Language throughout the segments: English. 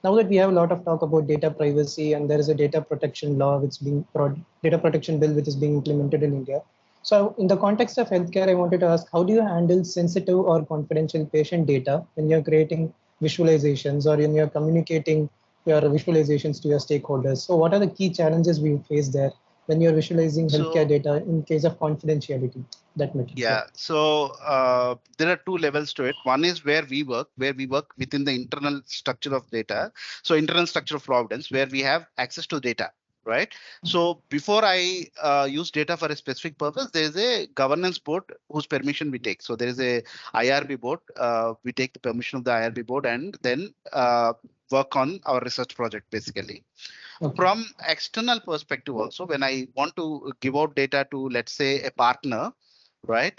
Now that we have a lot of talk about data privacy and there is a data protection law data protection bill which is being implemented in India. So in the context of healthcare, I wanted to ask, how do you handle sensitive or confidential patient data when you're creating visualizations or when you're communicating your visualizations to your stakeholders? So what are the key challenges we face there when you're visualizing healthcare data in case of confidentiality that matters? Yeah, so there are two levels to it. One is where we work within the internal structure of data. So internal structure of Providence, where we have access to data, right? So before I use data for a specific purpose, there is a governance board whose permission we take. So there is a IRB board. We take the permission of the IRB board and then work on our research project, basically. Okay. From external perspective also, when I want to give out data to, let's say, a partner, right?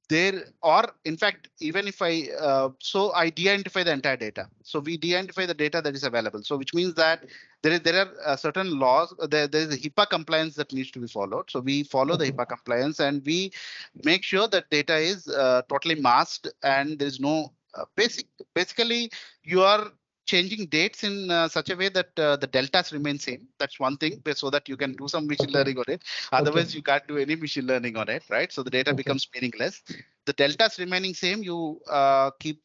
There, or in fact, even if so I de-identify the entire data. So we de-identify the data that is available. So which means that there are certain laws, there is a HIPAA compliance that needs to be followed. So we follow the HIPAA compliance and we make sure that data is totally masked and there is no basically you are changing dates in such a way that the deltas remain same. That's one thing, so that you can do some machine learning on it. Otherwise, you can't do any machine learning on it, right? So the data becomes meaningless. The deltas remaining same, you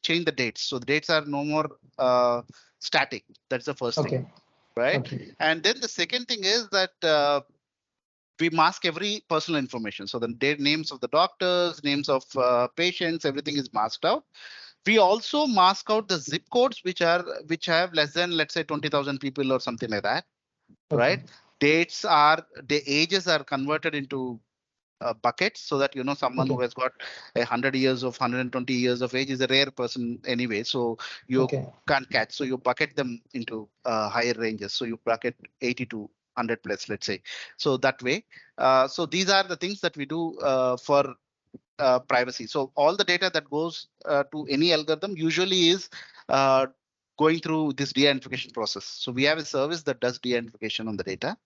change the dates. So the dates are no more static. That's the first thing, right? And then the second thing is that we mask every personal information. So the names of the doctors, names of patients, everything is masked out. We also mask out the zip codes which have less than, let's say, 20,000 people or something like that, right? The ages are converted into buckets so that someone who has got 120 years of age is a rare person anyway, so you can't catch. So you bucket them into higher ranges. So you bucket 80 to 100 plus, let's say. So that way, so these are the things that we do for privacy. So all the data that goes to any algorithm usually is going through this de-identification process. So we have a service that does de-identification on the data.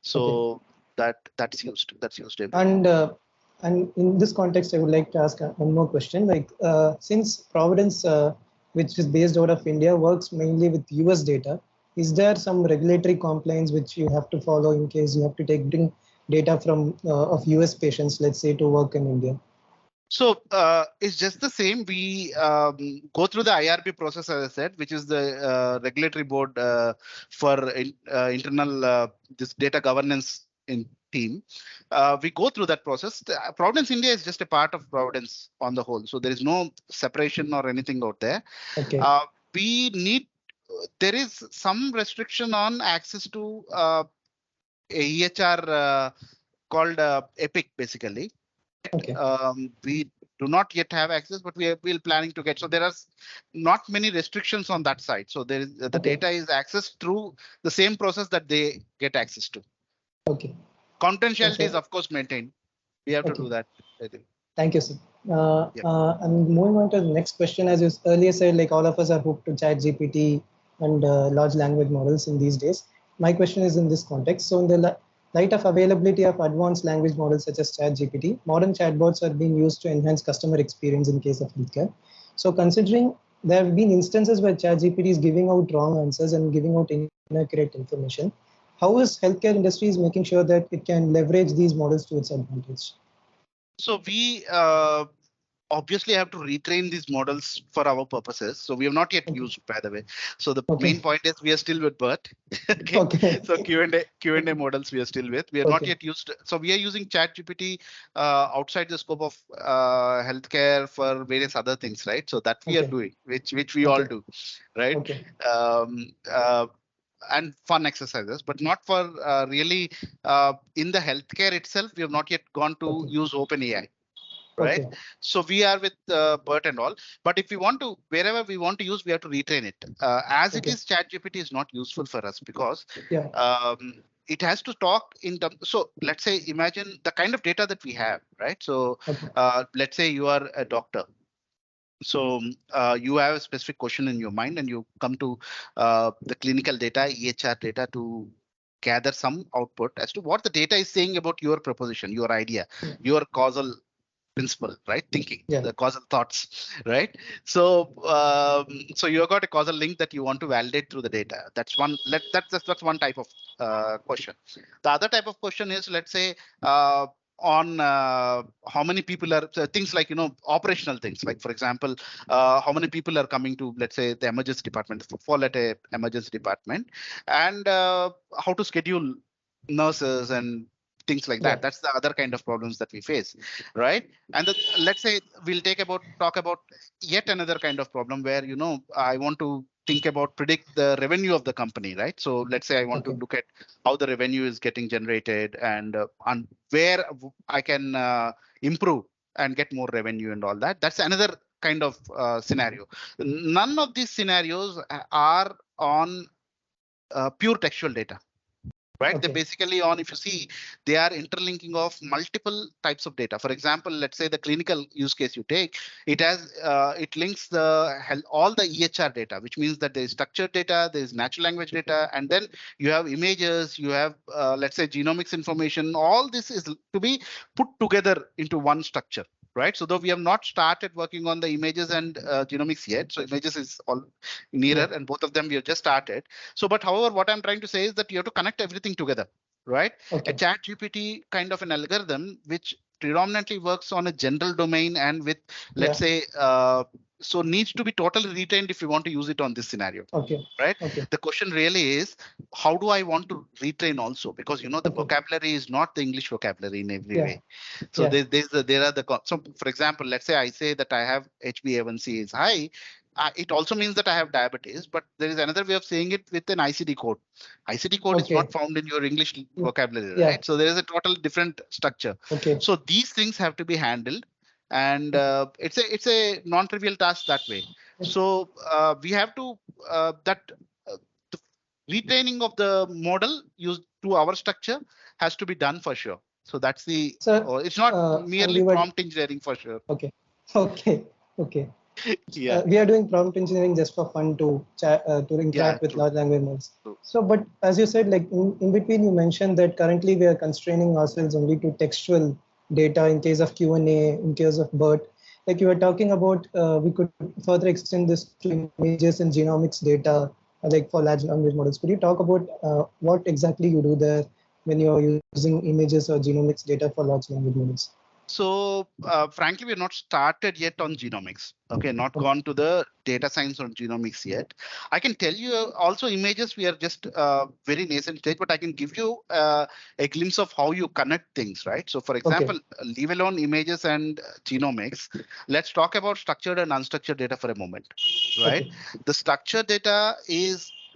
So that's used. And in this context, I would like to ask one more question. Like since Providence, which is based out of India, works mainly with US data, is there some regulatory compliance which you have to follow in case you have to bring data from of US patients, let's say, to work in India? So it's just the same. We go through the IRB process, as I said, which is the regulatory board for internal this data governance in team. We go through that process. Providence India is just a part of Providence on the whole. So there is no separation or anything out there. There is some restriction on access to a EHR called EPIC, basically. We do not yet have access, but we are planning to get. So there are not many restrictions on that side. So there is the data is accessed through the same process that they get access to. Confidentiality is of course maintained. We have to do that, I think. Thank you, sir. And moving on to the next question, as you earlier said, like all of us are hooked to ChatGPT and large language models in these days. My question is in this context. So in the light of availability of advanced language models such as ChatGPT, modern chatbots are being used to enhance customer experience in case of healthcare. So considering there have been instances where ChatGPT is giving out wrong answers and giving out inaccurate information, how is healthcare industry is making sure that it can leverage these models to its advantage? So we obviously have to retrain these models for our purposes. So we have not yet used, by the way. So the main point is we are still with BERT. So Q&A models we are still with. We are not yet used. So we are using ChatGPT outside the scope of healthcare for various other things, right? So that we are doing, which we all do, right? And fun exercises, but not for really in the healthcare itself. We have not yet gone to use OpenAI. Right. So we are with BERT and all. But if we want to, wherever we want to use, we have to retrain it. As it is, ChatGPT is not useful for us because it has to talk in terms. So let's say, imagine the kind of data that we have, right? So let's say you are a doctor. So you have a specific question in your mind and you come to the clinical data, EHR data to gather some output as to what the data is saying about your proposition, your idea, your causal principle, right? Thinking, Yeah. the causal thoughts, right? So, so you've got a causal link that you want to validate through the data. That's one. That's one type of question. The other type of question is, let's say, on how many people are things like operational things, like for example, how many people are coming to, let's say, the emergency department, fall at a emergency department, and how to schedule nurses and things like that. That's the other kind of problems that we face, right? And let's say we'll talk about yet another kind of problem where I want to think about predict the revenue of the company, right? So let's say I want to look at how the revenue is getting generated and on where I can improve and get more revenue and all that. That's another kind of scenario. None of these scenarios are on pure textual data, right? They're basically on, if you see, they are interlinking of multiple types of data. For example, let's say the clinical use case you take, it links all the EHR data, which means that there is structured data, there is natural language data, and then you have images, you have let's say genomics information. All this is to be put together into one structure, right? So though we have not started working on the images and genomics yet, so images is all nearer, and both of them we have just started. So, but however, what I'm trying to say is that you have to connect everything together, right? A chat GPT kind of an algorithm, which predominantly works on a general domain and with, let's say, so needs to be totally retrained if you want to use it on this scenario. Right. The question really is, how do I want to retrain also? Because the vocabulary is not the English vocabulary in every way. So there are the so for example, let's say I say that I have HbA1c is high. It also means that I have diabetes, but there is another way of saying it with an ICD code. ICD code is not found in your English vocabulary, right? So there is a total different structure. So these things have to be handled, and it's a non-trivial task that way. So we have to the retraining of the model used to our structure has to be done for sure. So that's the. It's not merely prompt engineering for sure. Okay. We are doing prompt engineering just for fun to interact with large language models. So, but as you said, like in between, you mentioned that currently we are constraining ourselves only to textual data in case of Q&A, in case of BERT. Like you were talking about, we could further extend this to images and genomics data, like for large language models. Could you talk about what exactly you do there when you're using images or genomics data for large language models? So frankly, we're not started yet on genomics. Not gone to the data science on genomics yet. I can tell you also images, we are just very nascent stage, but I can give you a glimpse of how you connect things, right? So for example, leave alone images and genomics. Let's talk about structured and unstructured data for a moment, right? The structured data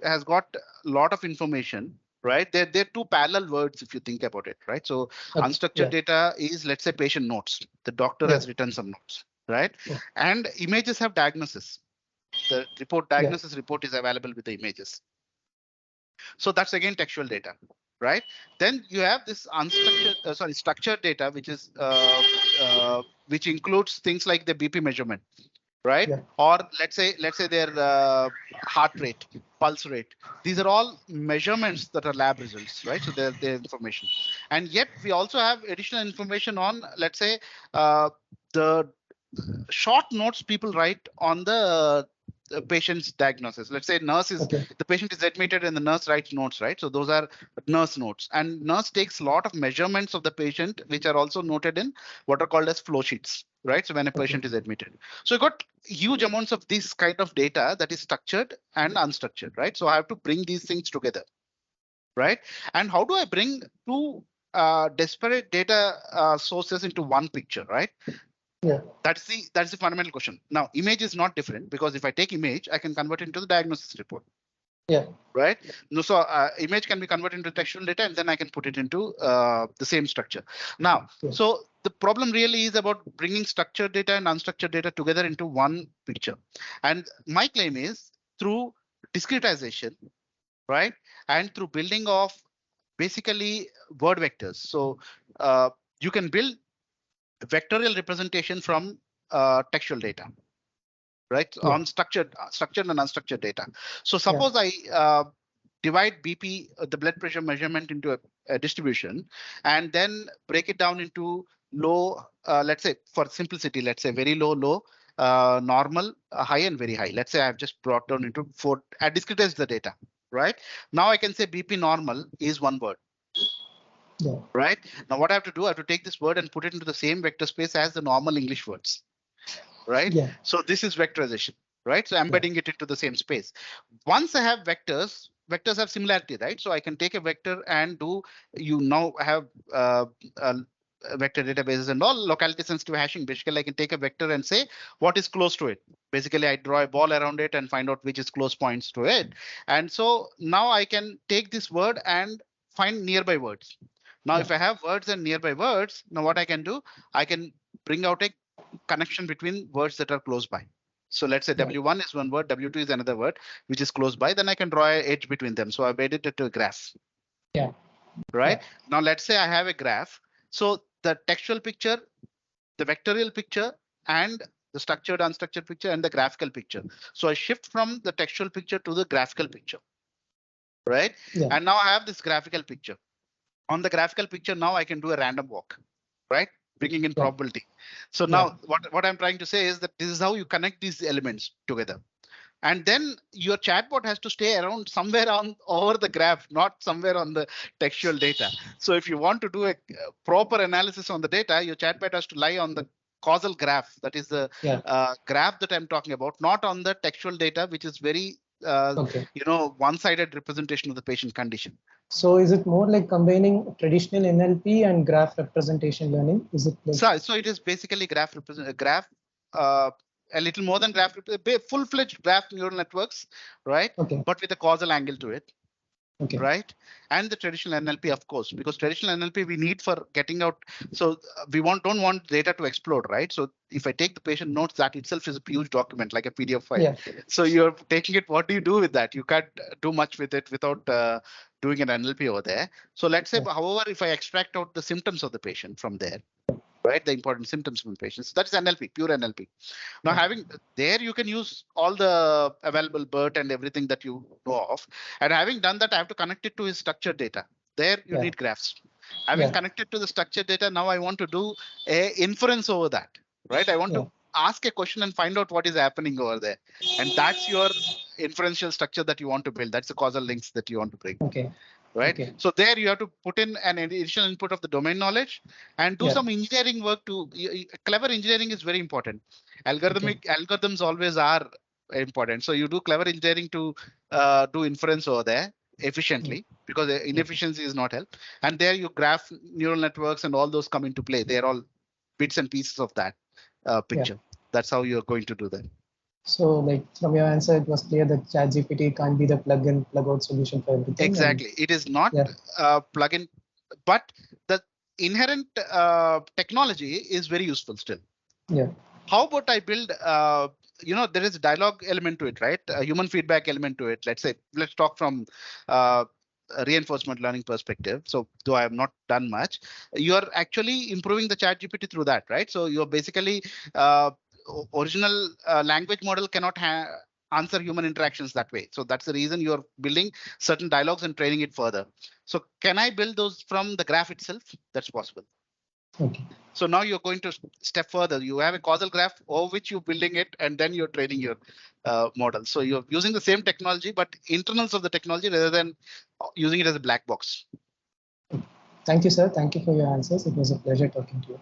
has got a lot of information, right? They're two parallel words if you think about it, right? So unstructured data is, let's say, patient notes. The doctor has written some notes, right? And images have diagnosis. The diagnosis report is available with the images. So that's again textual data, right? Then you have this unstructured, structured data, which is which includes things like the BP measurement, right? Or let's say their heart rate, pulse rate. These are all measurements that are lab results, right? So they're information. And yet we also have additional information on, let's say, the short notes people write on the patient's diagnosis. Let's say the patient is admitted and the nurse writes notes, right? So those are nurse notes, and nurse takes a lot of measurements of the patient, which are also noted in what are called as flow sheets, right? So when a patient is admitted, so you got huge amounts of this kind of data that is structured and unstructured, right? So I have to bring these things together, right? And how do I bring two disparate data sources into one picture, right? That's the fundamental question. Now, image is not different, because if I take image, I can convert it into the diagnosis report. Right. No, so image can be converted into textual data, and then I can put it into the same structure. Now, so the problem really is about bringing structured data and unstructured data together into one picture. And my claim is through discretization, right, and through building of basically word vectors. So you can build vectorial representation from textual data, right? On structured and unstructured data. So suppose I divide BP, the blood pressure measurement, into a distribution, and then break it down into low, let's say for simplicity, let's say very low, low, normal, high, and very high. Let's say I've just brought down into 4, I discretized the data, right? Now I can say BP normal is one word. Yeah. Right. Now what I have to do, I have to take this word and put it into the same vector space as the normal English words. Right. Yeah. So this is vectorization, right? So embedding it into the same space. Once I have vectors, vectors have similarity, right? So I can take a vector and do, you now have vector databases and all locality sensitive hashing. Basically, I can take a vector and say what is close to it. Basically, I draw a ball around it and find out which is close points to it. And so now I can take this word and find nearby words. Now, if I have words and nearby words, now what I can do, I can bring out a connection between words that are close by. So let's say W1 is one word, W2 is another word, which is close by. Then I can draw an edge between them. So I've added it to a graph. Yeah. Right. Now let's say I have a graph. So the textual picture, the vectorial picture, and the structured, unstructured picture, and the graphical picture. So I shift from the textual picture to the graphical picture. Right. Yeah. And now I have this graphical picture. On the graphical picture, now I can do a random walk. Right. Bringing in probability. So now what I'm trying to say is that this is how you connect these elements together. And then your chatbot has to stay around somewhere on over the graph, not somewhere on the textual data. So if you want to do a proper analysis on the data, your chatbot has to lie on the causal graph. That is the graph that I'm talking about, not on the textual data, which is very one-sided representation of the patient condition. So is it more like combining traditional NLP and graph representation learning? Is it like so it is basically graph a little more than graph, full-fledged graph neural networks, right? Okay. But with a causal angle to it. Okay. Right. And the traditional NLP, of course, because traditional NLP we need for getting out. So we don't want data to explode, right? So if I take the patient notes, that itself is a huge document, like a PDF file. Yeah. So you're taking it. What do you do with that? You can't do much with it without doing an NLP over there. So let's say, however, if I extract out the symptoms of the patient from there, right, the important symptoms from patients, that's NLP, pure NLP. Now, having there, you can use all the available BERT and everything that you know of. And having done that, I have to connect it to his structured data. There, you need graphs. Having connected to the structured data, now I want to do a inference over that, right? I want to ask a question and find out what is happening over there. And that's your inferential structure that you want to build. That's the causal links that you want to bring. Okay. Right. Okay. So there you have to put in an additional input of the domain knowledge and do some engineering work to clever engineering is very important. Algorithms always are important. So you do clever engineering to do inference over there efficiently because inefficiency is not help. And there you graph neural networks and all those come into play. They're all bits and pieces of that picture. That's how you're going to do that. So, like from your answer, it was clear that ChatGPT can't be the plug-in, plug-out solution for everything. Exactly, it is not plug-in, but the inherent technology is very useful still. Yeah. How about I build? There is a dialogue element to it, right? A human feedback element to it. Let's talk from a reinforcement learning perspective. So, though I have not done much, you are actually improving the ChatGPT through that, right? So you're basically original language model cannot answer human interactions that way. So that's the reason you're building certain dialogues and training it further. So can I build those from the graph itself? That's possible. Okay. So now you're going to step further. You have a causal graph over which you're building it, and then you're training your model. So you're using the same technology, but internals of the technology rather than using it as a black box. Thank you, sir. Thank you for your answers. It was a pleasure talking to you.